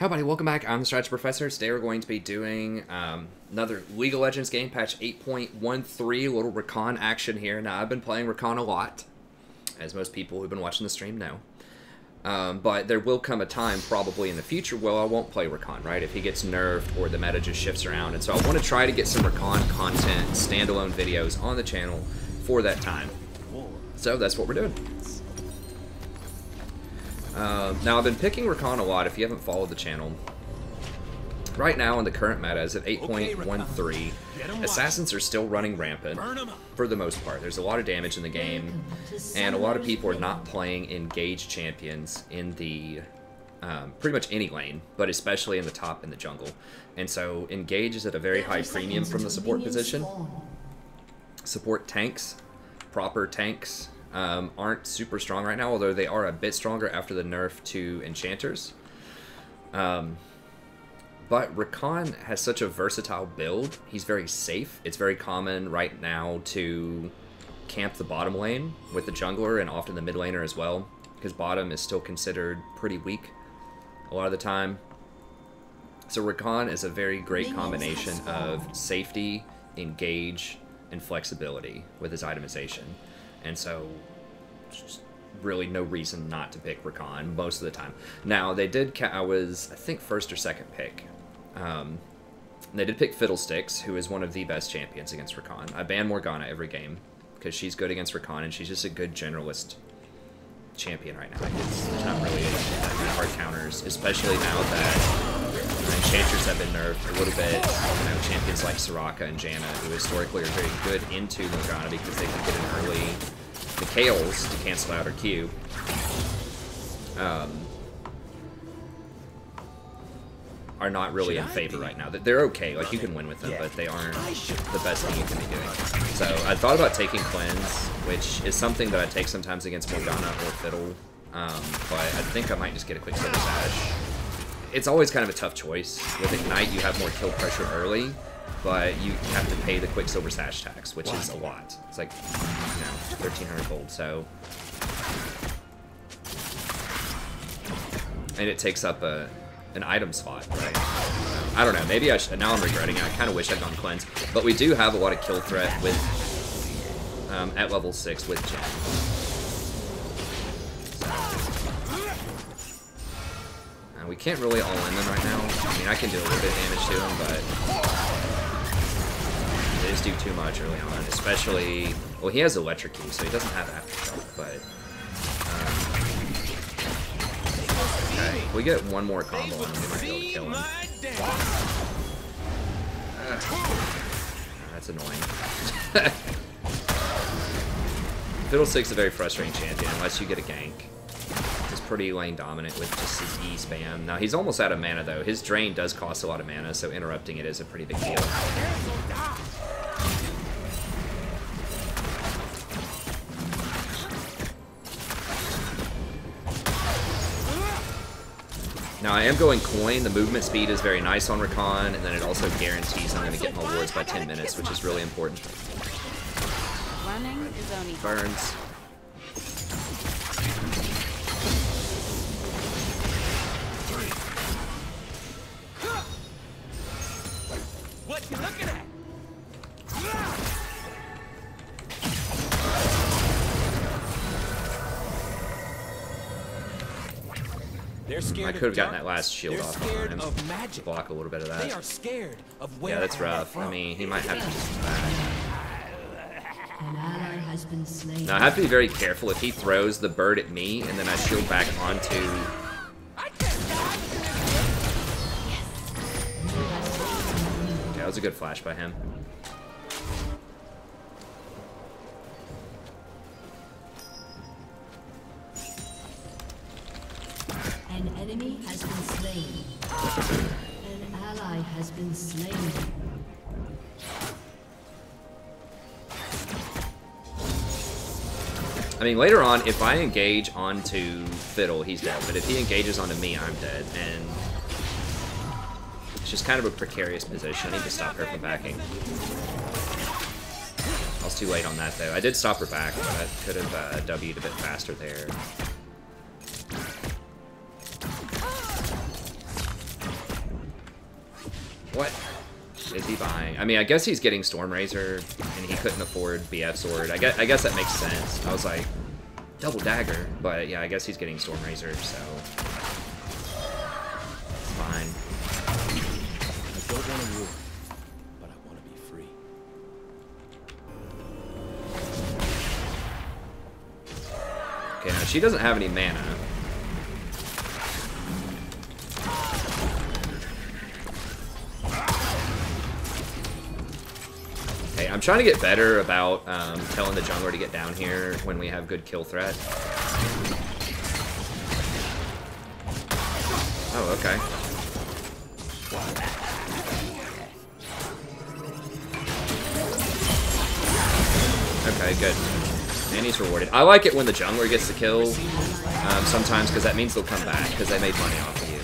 Hey everybody, welcome back. I'm the Strategy Professor. Today we're going to be doing another League of Legends game, patch 8.13, little Rakan action here. Now, I've been playing Rakan a lot, as most people who've been watching the stream know. But there will come a time, probably in the future, where I won't play Rakan, right? If he gets nerfed or the meta just shifts around. And so I want to try to get some Rakan content, standalone videos on the channel for that time. So that's what we're doing. Now, I've been picking Rakan a lot if you haven't followed the channel. Right now, in the current meta, is at 8.13. Assassins are still running rampant, for the most part. There's a lot of damage in the game, and a lot of people are not playing engaged champions in the pretty much any lane, but especially in the top and the jungle. And so, engage is at a very high premium from the support position. Support tanks, proper tanks, aren't super strong right now, although they are a bit stronger after the nerf to enchanters. But Rakan has such a versatile build. He's very safe. It's very common right now to camp the bottom lane with the jungler and often the mid laner as well, because bottom is still considered pretty weak a lot of the time. So Rakan is a very great combination of safety, engage, and flexibility with his itemization. And so, just really no reason not to pick Rakan most of the time. Now, they did, I was, I think, first or second pick. They did pick Fiddlesticks, who is one of the best champions against Rakan. I ban Morgana every game, because she's good against Rakan, and she's just a good generalist champion right now. Like, there's not really that many hard counters, especially now that enchanters have been nerfed a little bit. You know, champions like Soraka and Janna, who historically are very good into Morgana because they can get in early the KOs to cancel out her Q. Are not really in favor right now. They're okay, like you can win with them, but they aren't the best thing you can be doing. So I thought about taking Cleanse, which is something that I take sometimes against Morgana or Fiddle, but I think I might just get a quick Silver Sash. It's always kind of a tough choice. With Ignite, you have more kill pressure early, but you have to pay the quick Silver Sash tax, which is a lot. It's like, you know, 1,300 gold, so. And it takes up an item spot, right? I don't know, maybe I should, now I'm regretting it. I kind of wish I'd gone Cleanse. But we do have a lot of kill threat with, at level 6 with Jen. And we can't really all-in them right now. I mean, I can do a little bit of damage to them, but they just do too much early on, especially, well, he has Electric Key, so he doesn't have Aftershock, but okay, if we get one more combo on him, we might be able to kill him. That's annoying. Fiddlestick's a very frustrating champion unless you get a gank. He's pretty lane dominant with just his E spam. Now he's almost out of mana though. His drain does cost a lot of mana, so interrupting it is a pretty big deal. Now I am going coin. The movement speed is very nice on Rakan, and then it also guarantees I'm going to get my wards by 10 minutes, which is really important. Running is only Burns. What you looking at? I could have gotten that last shield off on him to block a little bit of that. They are scared of yeah, that's rough. I mean, he might have to just back. Now, I have to be very careful if he throws the bird at me and then I shield back onto... Okay, that was a good flash by him. An enemy has been slain. An ally has been slain. I mean, later on, if I engage onto Fiddle, he's dead. But if he engages onto me, I'm dead. And it's just kind of a precarious position. I need to stop her from backing. I was too late on that, though. I did stop her back, but I could have W'd a bit faster there. What is he buying? I mean, I guess he's getting Stormrazor, and he couldn't afford BF Sword. I guess that makes sense. I was like, double dagger, but yeah, I guess he's getting Stormrazor, so it's fine. I don't want to war, but I want to be free. Okay, now she doesn't have any mana. Okay, I'm trying to get better about telling the jungler to get down here when we have good kill threat. Oh, okay. Okay, good. And he's rewarded. I like it when the jungler gets the kill sometimes, because that means they'll come back, because they made money off of you.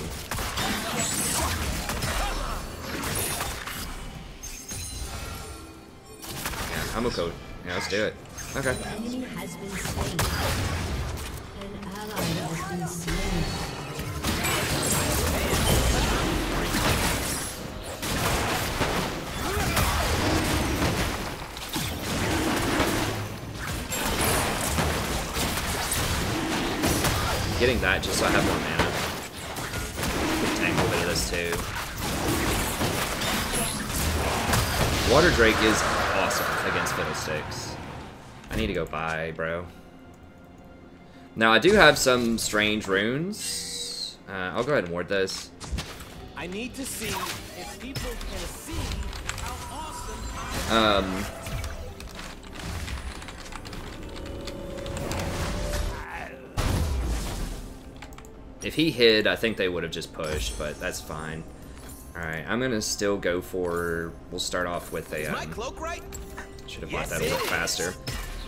Yeah, I'm okay. Yeah, let's do it. Okay. An enemy has been slain. An ally has been slain. Getting that just so I have more mana. Tank a little bit of this too. Water Drake is awesome against Fiddlesticks. I need to go buy, bro. Now I do have some strange runes. I'll go ahead and ward this. I need to see if people can see how awesome I am. If he hid, I think they would have just pushed, but that's fine. Alright, I'm gonna still go for... We'll start off with a... Is my cloak right? Should have bought that a little faster.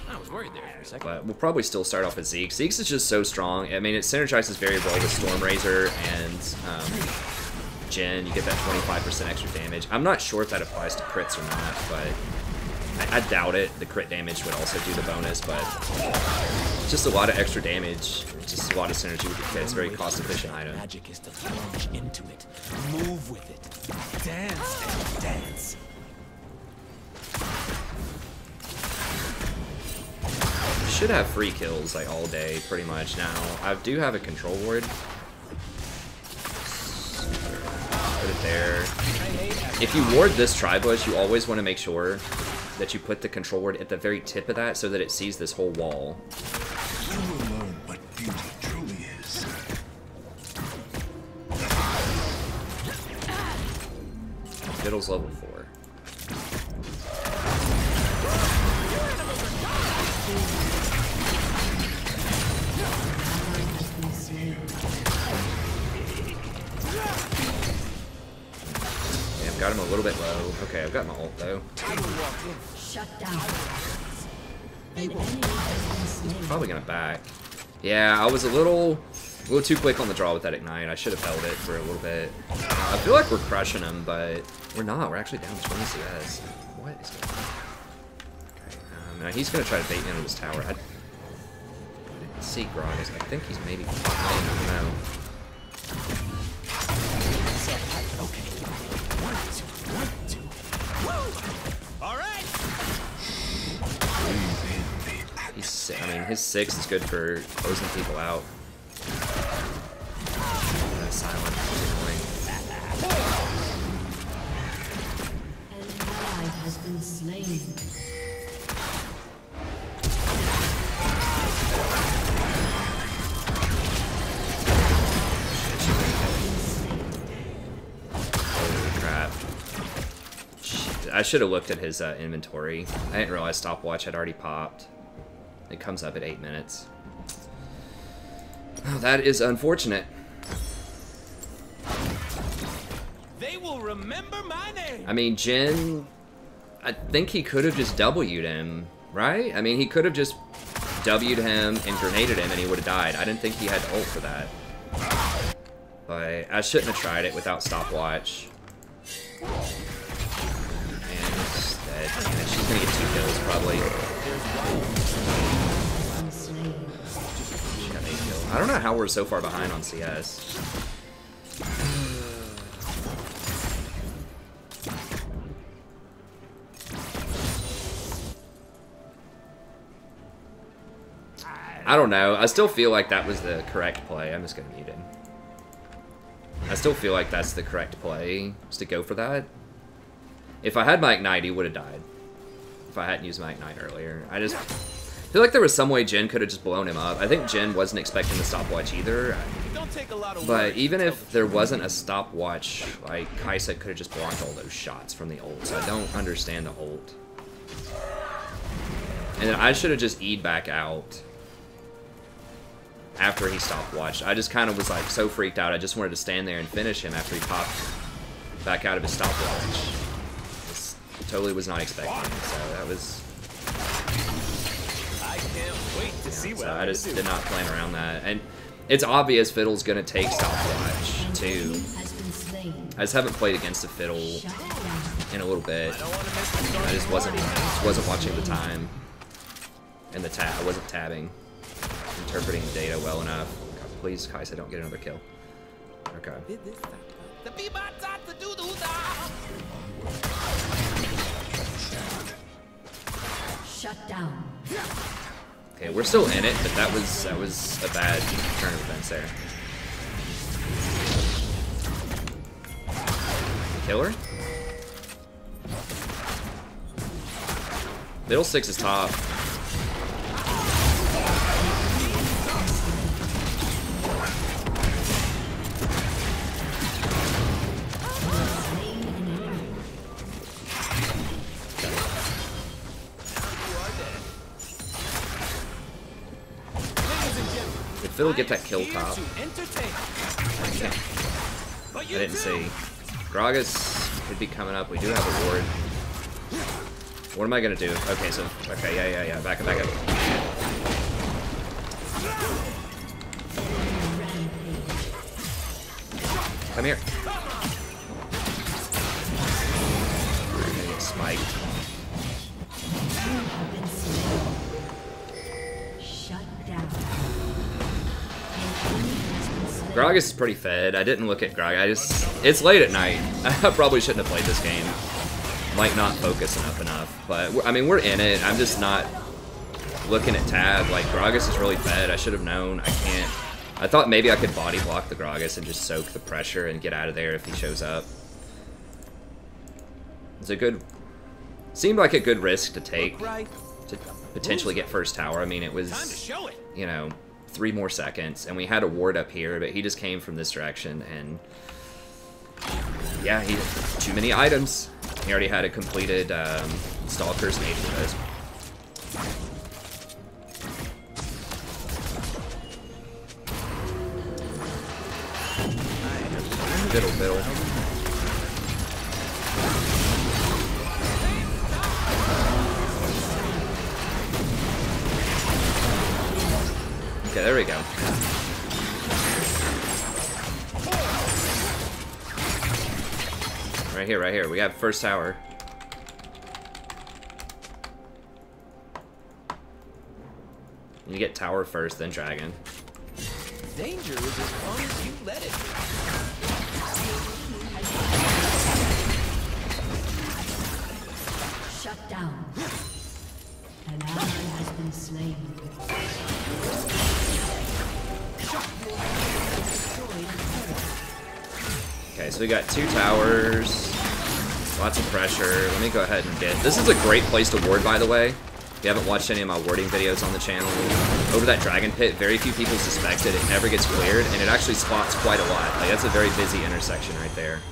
I was worried there for a second. But we'll probably still start off with Zeke. Zeke's is just so strong. I mean, it synergizes very well with Stormrazor and Jhin. You get that 25% extra damage. I'm not sure if that applies to crits or not, but I doubt it. The crit damage would also do the bonus, but just a lot of extra damage. Just a lot of synergy with the kit. It's a very cost-efficient item. Magic is to plunge into it, move with it, dance and dance. Should have free kills like all day, pretty much. Now I do have a control ward. Put it there. If you ward this tri-bush, you always want to make sure that you put the control ward at the very tip of that so that it sees this whole wall. You will learn what beauty truly is. Fiddle's level 4. Yeah, I've got him a little bit low. Okay, I've got my ult though. Shut down. An enemy has been slain. Probably gonna back. Yeah, I was a little too quick on the draw with that ignite. I should have held it for a little bit. I feel like we're crushing them, but we're not. We're actually down 20 CS. What is going on? Okay, now he's gonna try to bait me into his tower. I didn't see Gragas. I think he's maybe. I don't know. Okay. 1, 2, 1, 2. All right. I mean, his 6 is good for closing people out. Silent. An ally has been slain. Holy crap. Shit, I should have looked at his inventory. I didn't realize stopwatch had already popped. It comes up at 8 minutes. Oh, that is unfortunate. They will remember my name. I mean, Jhin, I think he could have just W'd him, right? I mean, he could have just W'd him and grenaded him and he would have died. I didn't think he had ult for that. But I shouldn't have tried it without stopwatch. And instead, man, she's gonna get 2 kills probably. She got 8 kills. I don't know how we're so far behind on CS. I don't know. I still feel like that was the correct play. I'm just gonna mute him. I still feel like that's the correct play, was to go for that. If I had my Ignite, he would have died. If I hadn't used my Ignite earlier. I just feel like there was some way Jin could have just blown him up. I think Jin wasn't expecting the stopwatch either. But even if there wasn't a stopwatch, like, Kaisa could have just blocked all those shots from the ult. So I don't understand the ult. And then I should have just E'd back out after he stopwatched. I just kind of was like so freaked out. I just wanted to stand there and finish him after he popped back out of his stopwatch. Just totally was not expecting it, so that was... I can't wait to see what so I just did not plan around that. And it's obvious Fiddle's gonna take stopwatch too. I just haven't played against a Fiddle in a little bit. I just wasn't watching the time and the tab. I wasn't tabbing, interpreting the data well enough. God, please, Kaisa, don't get another kill. Okay. Shut down. Okay, we're still in it, but that was a bad turn of events there. Kill her? Middle 6 is top. Did Fiddle get that kill top? I didn't see. Gragas could be coming up. We do have a ward. What am I gonna do? Okay, so okay, yeah. Back up. Come here. We're gonna get spiked. Gragas is pretty fed. I didn't look at Gragas. It's late at night. I probably shouldn't have played this game. Might not focus enough. But, I mean, we're in it. I'm just not looking at tab. Like, Gragas is really fed. I should have known. I can't. I thought maybe I could body block the Gragas and just soak the pressure and get out of there if he shows up. It's a good... Seemed like a good risk to take to potentially get first tower. I mean, it was, you know, 3 more seconds, and we had a ward up here, but he just came from this direction, and yeah, he had too many items. He already had a completed Stalker's made for this. Fiddle. Okay, there we go. Right here. We have first tower. You get tower first, then dragon. Danger is as far as you let it. Shut down. An ally has been slain. Okay, so we got 2 towers, lots of pressure. Let me go ahead and get... This is a great place to ward, by the way. If you haven't watched any of my warding videos on the channel, over that dragon pit, very few people suspect it. It never gets cleared, and it actually spots quite a lot. Like, that's a very busy intersection right there.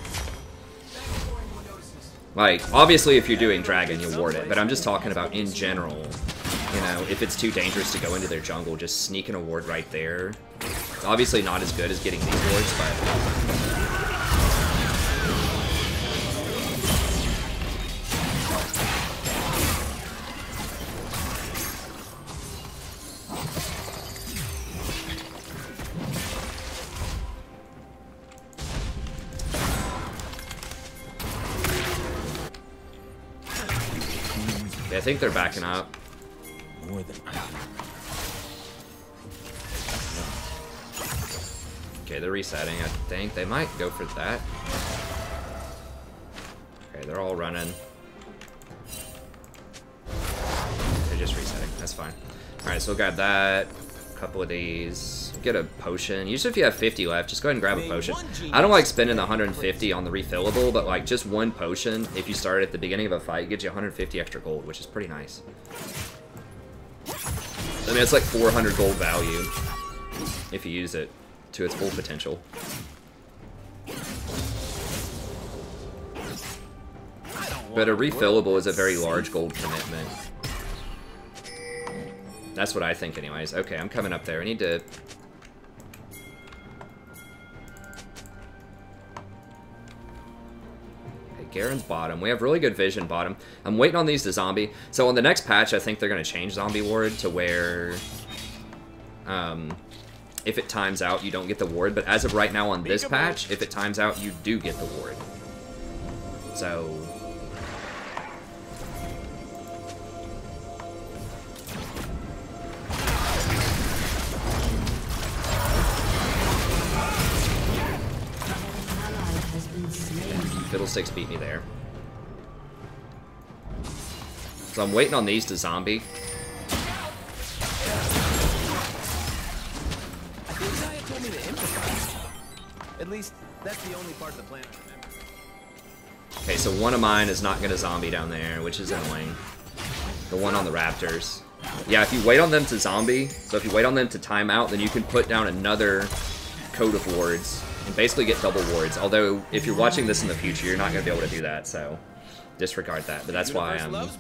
Like, obviously if you're doing dragon, you'll ward it, but I'm just talking about in general. You know, if it's too dangerous to go into their jungle, just sneaking a ward right there. Obviously not as good as getting these wards, but... I think they're backing up. More than okay, they're resetting. I think they might go for that. Okay, they're all running. They're just resetting. That's fine. All right, so we got that. couple of these. Get a potion. Usually if you have 50 left, just go ahead and grab a potion. I don't like spending the 150 on the refillable, but like just one potion, if you start at the beginning of a fight, gives you 150 extra gold, which is pretty nice. I mean, it's like 400 gold value if you use it to its full potential. But a refillable is a very large gold commitment. That's what I think anyways. Okay, I'm coming up there. I need to... Okay, Garen's bottom. We have really good vision bottom. I'm waiting on these to zombie. So on the next patch, I think they're going to change zombie ward to where... if it times out, you don't get the ward. But as of right now on this patch, if it times out, you do get the ward. So... Fiddlesticks beat me there. So I'm waiting on these to zombie. I think Zaya told me to improvise. At least, that's the only part of the plan I remember. Okay, so one of mine is not going to zombie down there, which is annoying. The one on the raptors. Yeah, if you wait on them to zombie, so if you wait on them to time out, then you can put down another coat of wards and basically get double wards. Although, if you're watching this in the future, you're not going to be able to do that, so disregard that. But that's why I'm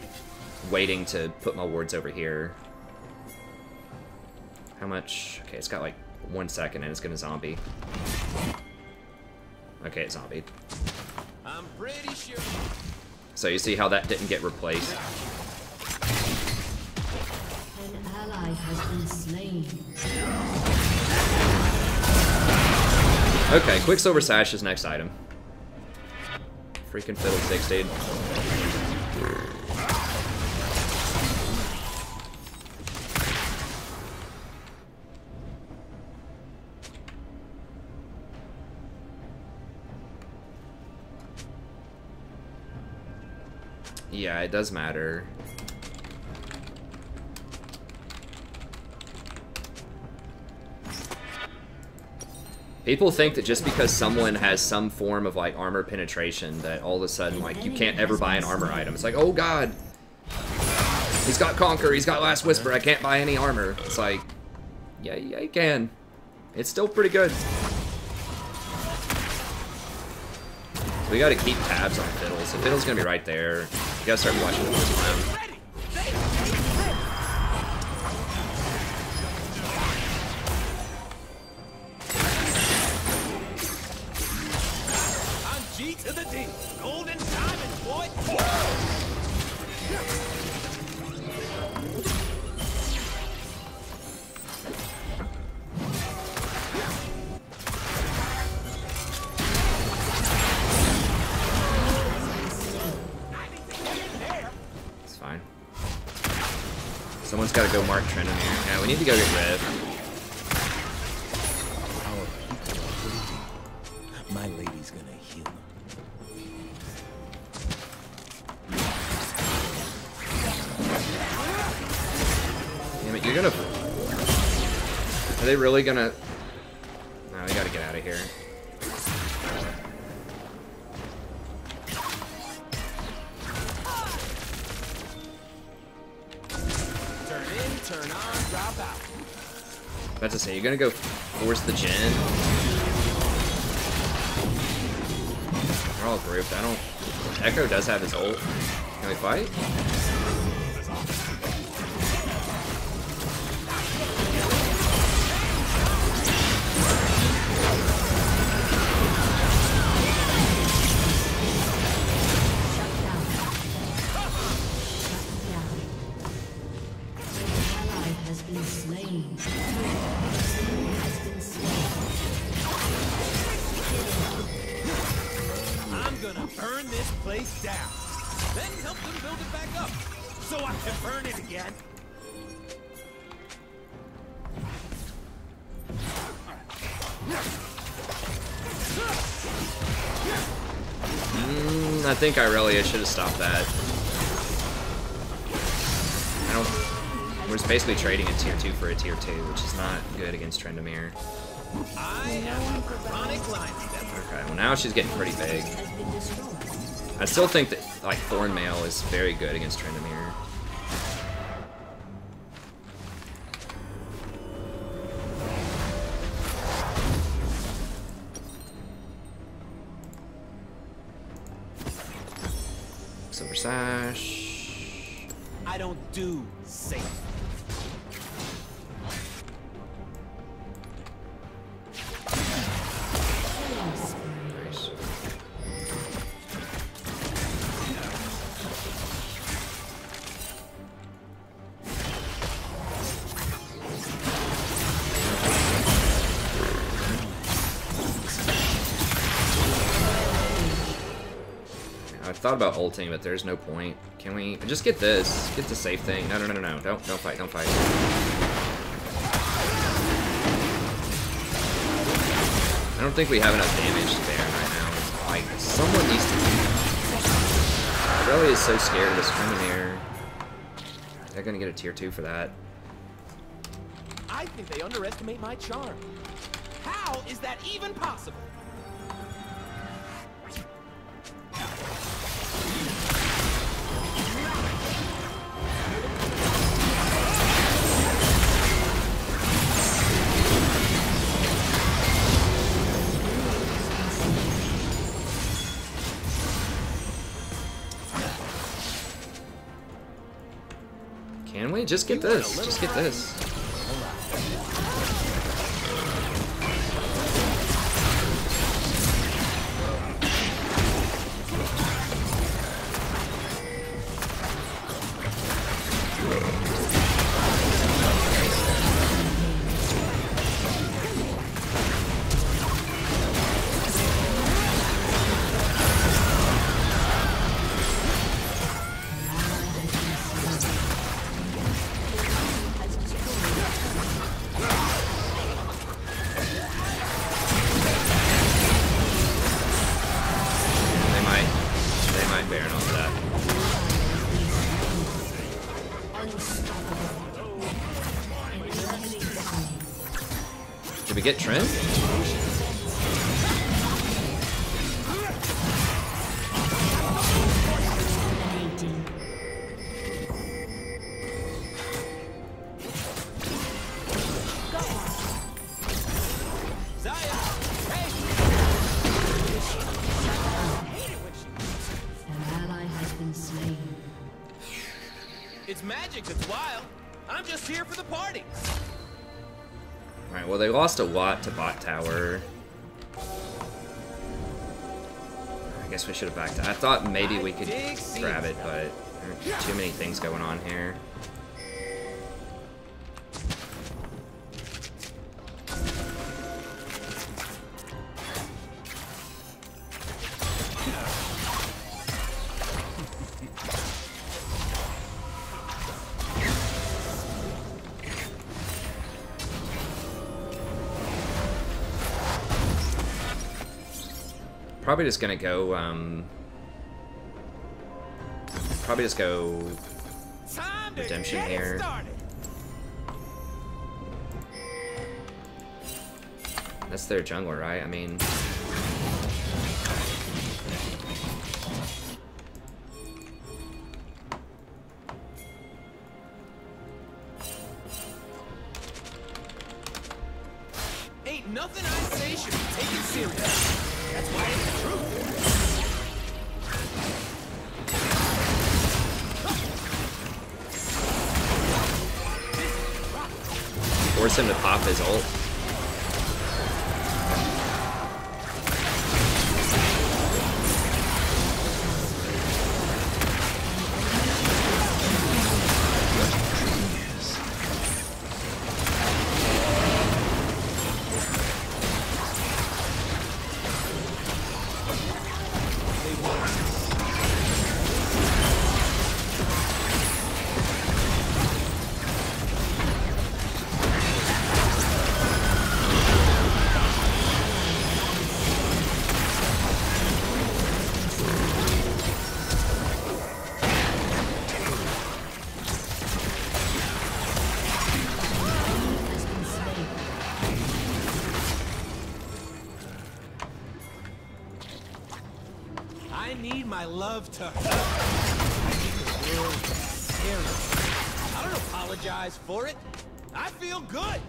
waiting to put my wards over here. How much? Okay, it's got like 1 second and it's going to zombie. Okay, it zombied. I'm pretty sure. So you see how that didn't get replaced? An ally has been slain. Okay, Quicksilver Sash is next item. Freaking Fiddlesticks, dude. Yeah, it does matter. People think that just because someone has some form of like armor penetration that all of a sudden like you can't ever buy an armor item. It's like, oh god, he's got Conquer, he's got Last Whisper, I can't buy any armor. It's like, yeah, you can. It's still pretty good. We gotta keep tabs on Fiddle. So Fiddle's gonna be right there. You gotta start watching the first round. G to the D. Golden diamond, boy. It's fine. Someone's gotta go mark Trent in here. Yeah, we need to go get Rev. My lady's gonna heal them. Damn it, you're gonna... Are they really gonna... No, we gotta get out of here. Turn in, turn on, drop out. About to say, you're gonna go force the gen. We're all grouped. I don't... Echo does have his ult. Can we fight? I'm gonna burn this place down, then help them build it back up, so I can burn it again. I think I really should have stopped that. I don't... We're just basically trading a tier 2 for a tier 2, which is not good against Tryndamere. I have a chronic line step. Okay, well now she's getting pretty big. I still think that like Thornmail is very good against Tryndamere. Silver Sash. I don't do safe. Nice. I thought about ulting, but there's no point. Can we just get this? Get the safe thing. No, no, no, no, no. Don't fight, don't fight. I don't think we have enough damage there right now. Like, someone needs to do that. Aurelia is so scared of this Tryndamere. They're gonna get a tier 2 for that. I think they underestimate my charm. How is that even possible? Can we? Just get this. Just get this. Did we get Trent? It's magic that's wild. I'm just here for the party. Alright, well they lost a Watt to bot tower. I guess we should have backed out. I thought maybe we could grab it, but there are too many things going on here. Probably just gonna go, probably just go redemption here. That's their jungler, right? I mean... Ain't nothing I say should be taken serious. That's why it's the truth. Force him to pop his ult. I need my love to hurt. I need the world to scare me. I don't apologize for it. I feel good.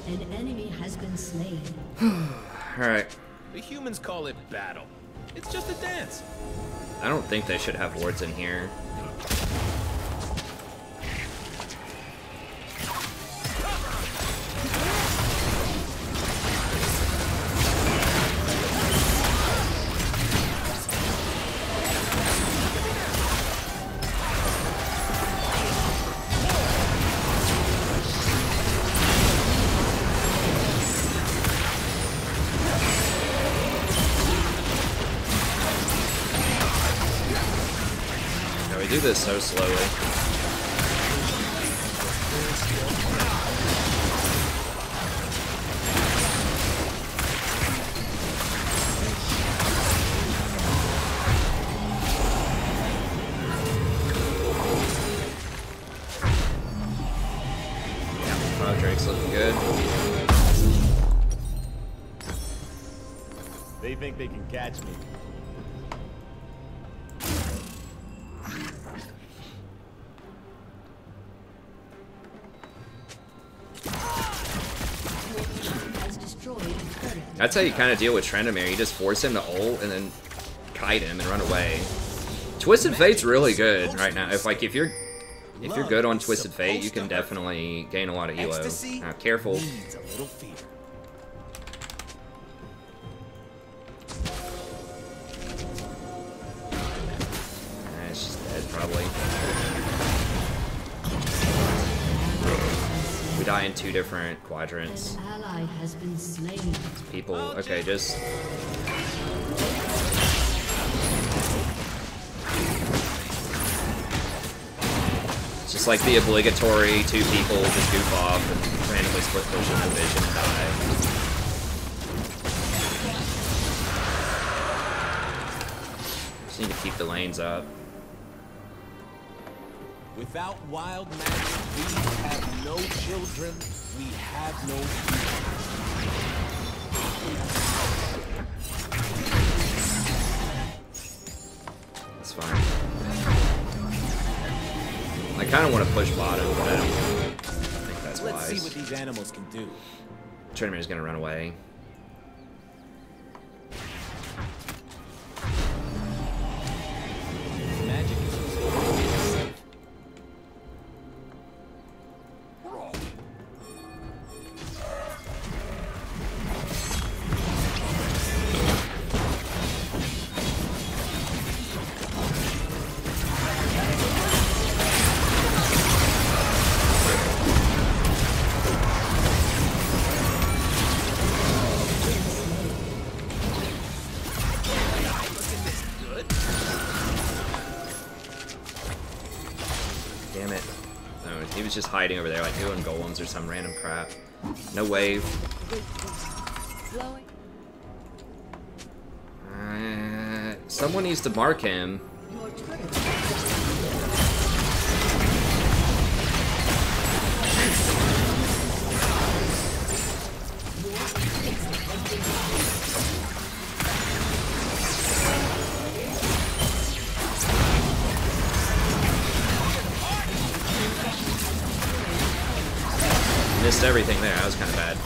An enemy has been slain. Alright. The humans call it battle. It's just a dance. I don't think they should have wards in here. Do this so slowly. Oh, Drake's looking good. They think they can catch me. That's how you kind of deal with Trendamere. You just force him to ult and then kite him and run away. Twisted Fate's really good right now. If you're good on Twisted Fate, you can definitely gain a lot of elo. Now, careful. She's dead probably. We die in 2 different quadrants. An ally has been slain. People, okay, just... It's just like the obligatory 2 people just goof off and randomly split push in the vision and die. Just need to keep the lanes up. Without wild magic, we have no children, we have no future. That's fine. I kind of want to push bottom, but I don't think that's wise. Let's see what these animals can do. Trinimer's gonna run away. Magic is safe. Damn it. No, he was just hiding over there, like doing golems or some random crap. No wave. Someone needs to mark him. Missed everything there. That was kind of bad.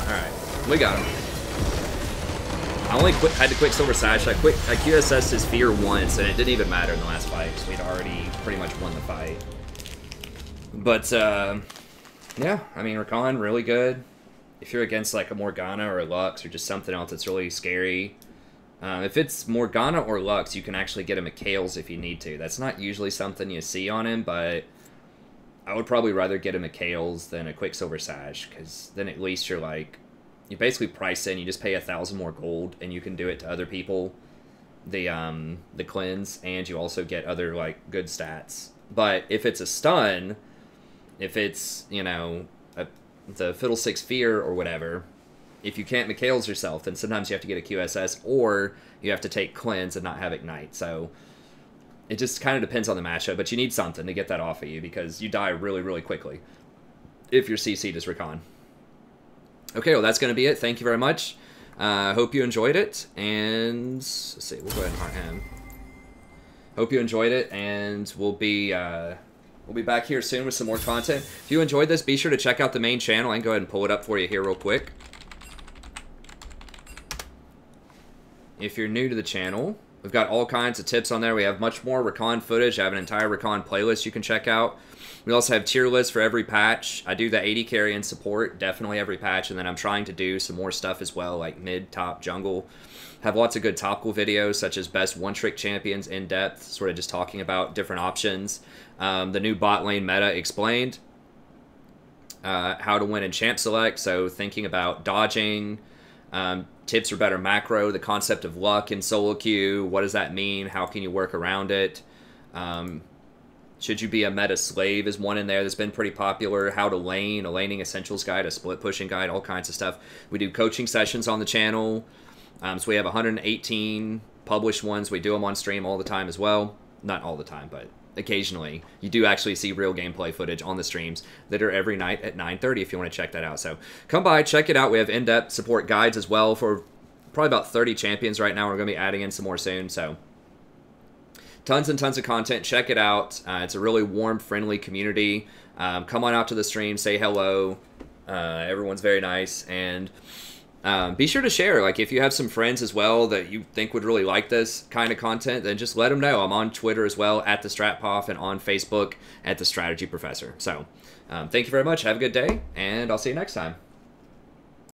Alright, we got him. I only had to quick Silver Sash. I QSS'd his Fear once, and it didn't even matter in the last fight, because we'd already pretty much won the fight. But, yeah, I mean, Rakan, really good. If you're against, like, a Morgana or a Lux or just something else that's really scary, if it's Morgana or Lux, you can actually get him at Kales if you need to. That's not usually something you see on him, but I would probably rather get a Mikhail's than a Quicksilver Sash, because then at least you're like, you basically price in, you just pay 1,000 more gold, and you can do it to other people, the cleanse, and you also get other, like, good stats. But if it's a stun, if it's, you know, the Fiddlesticks Fear or whatever, if you can't Mikhail's yourself, then sometimes you have to get a QSS, or you have to take cleanse and not have Ignite. So it just kind of depends on the matchup, but you need something to get that off of you, because you die really, really quickly if you're CC'd as Rakan. Okay, well, that's going to be it. Thank you very much. Hope you enjoyed it, and let's see, we'll go ahead and heart him. Hope you enjoyed it, and we'll be back here soon with some more content. If you enjoyed this, be sure to check out the main channel. I can go ahead and pull it up for you here real quick. If you're new to the channel, we've got all kinds of tips on there. We have much more Rakan footage. I have an entire Rakan playlist you can check out. We also have tier lists for every patch. I do the 80 carry and support, definitely every patch, and then I'm trying to do some more stuff as well, like mid, top, jungle. Have lots of good topical videos, such as best one-trick champions in depth, sort of just talking about different options. The new bot lane meta explained. How to win in champ select, so thinking about dodging, tips for better macro, the concept of luck in solo queue, what does that mean, how can you work around it, should you be a meta slave is one in there that's been pretty popular, how to lane, a laning essentials guide, a split pushing guide, all kinds of stuff. We do coaching sessions on the channel, so we have 118 published ones. We do them on stream all the time as well. Not all the time, but occasionally. You do actually see real gameplay footage on the streams that are every night at 9:30 if you want to check that out. So come by, check it out. We have in-depth support guides as well for probably about 30 champions right now. We're going to be adding in some more soon, so tons and tons of content. Check it out. It's a really warm, friendly community. Come on out to the stream, say hello. Everyone's very nice, and be sure to share. Like, if you have some friends as well that you think would really like this kind of content, then just let them know. I'm on Twitter as well, at the Stratpoff, and on Facebook at the Strategy Professor. So thank you very much. Have a good day, and I'll see you next time.